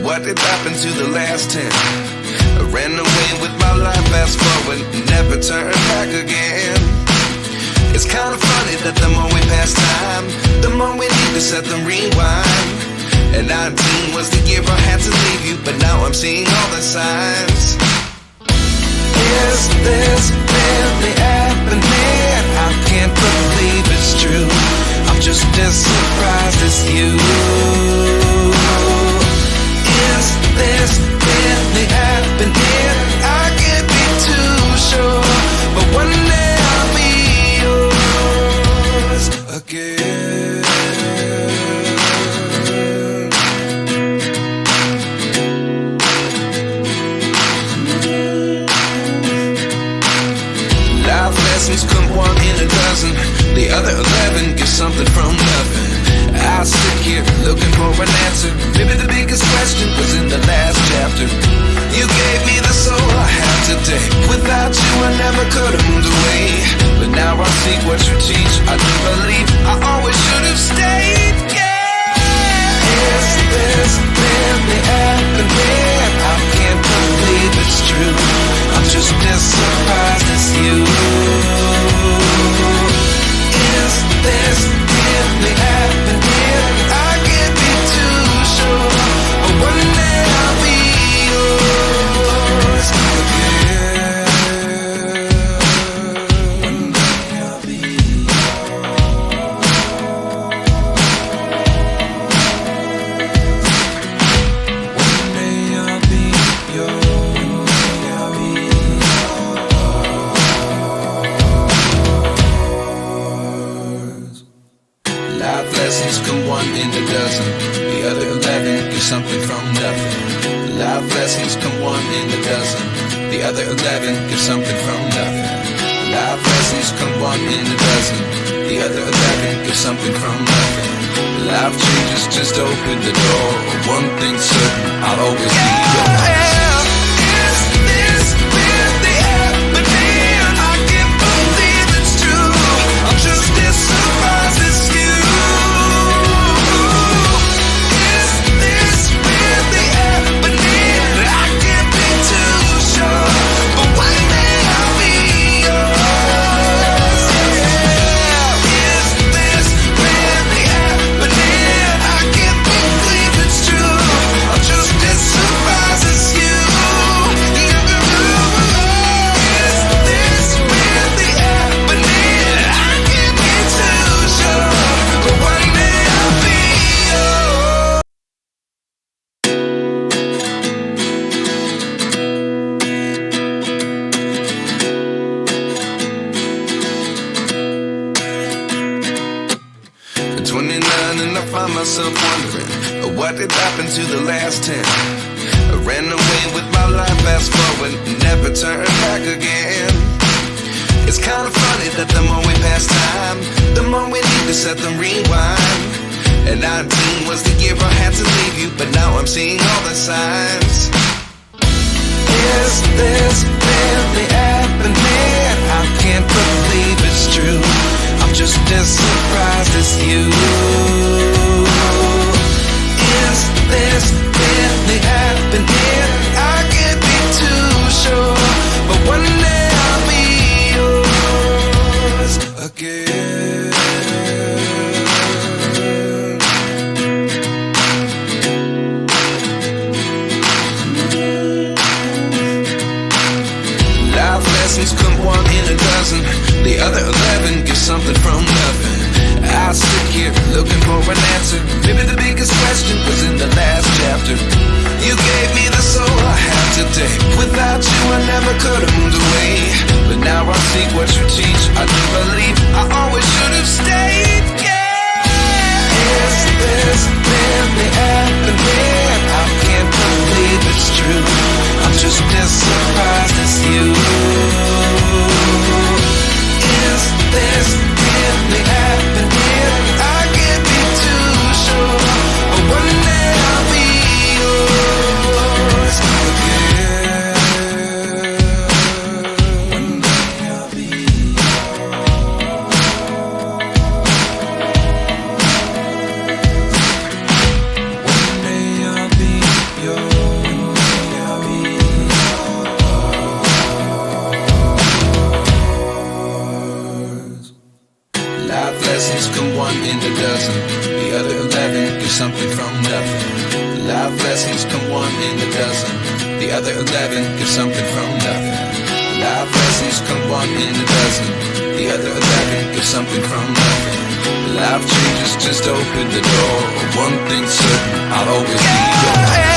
What did happen to the last 10? I ran away with my life, fast forward, never turn back again. It's kind of funny that the more we pass time, the more we need to set them rewind. And 19 was the year I had to leave you, but now I'm seeing all the signs. Is this really happening? I can't believe it's true. I'm just as surprised as you. Is this really happening? I can't be too sure, but one day I'll be yours again. Life lessons come one in a dozen. The other 11 get something from nothing. I sit here looking for an answer. Maybe the biggest question was in the last chapter. You gave me the soul I have today. Without you I never could have moved away. But now I see what you teach. I do believe I always should have stayed. Yeah. Is this really happening? I can't believe it's true. I'm just as surprised as you. Is this really happening? I can't be too sure, but one day I'll be yours again. One day I'll be yours. One day I'll be yours. I'll be yours. Life lessons come one in a dozen. The other 11 get something from nothing. Life lessons come one in a dozen. The other 11 get something from nothing. Life lessons come one in a dozen. The other 11 get something from nothing. Life changes just open the door. One thing's certain, I'll always be yours. Is this really happening? I can't believe it's true. I'm just as surprised as you. Is this really happening? I can't be too sure, but one day I'll be yours. Yeah. Is this really happening? I can't believe it's true. I'm just as surprised as you. Is this really happening? I can't be too sure, but one day I'll be yours. At 29 and I find myself wondering, what did happen to the last 10? I ran away with my life, fast forward, never turn back again. It's kind of funny that the more we pass time, the more we need to set them rewind. And 19 was the year I had to leave you, but now I'm seeing all the signs. Is this really happening? I can't believe it's true. I'm just as surprised as you. Is this really happening? I can't be too sure, but one day I'll be yours again. Life lessons come one in a dozen. The other 11 get something from nothing. I sit here looking for an answer. Maybe the biggest question was in the last chapter. You gave me the soul I have today. Without you I never could have moved away. But now I see what you teach. I do believe I always should have stayed. Yeah. Is this really happening? I can't believe it's true. I'm just as surprised as you. Is this really happening? I can't be too sure, but one day I'll be yours again. One day I'll be yours. One day I'll be yours. lessons come one in a dozen. The other 11 give something from nothing. Life lessons come one in a dozen. The other 11 give something from nothing. Life changes just open the door. One thing's certain, I'll always be yours.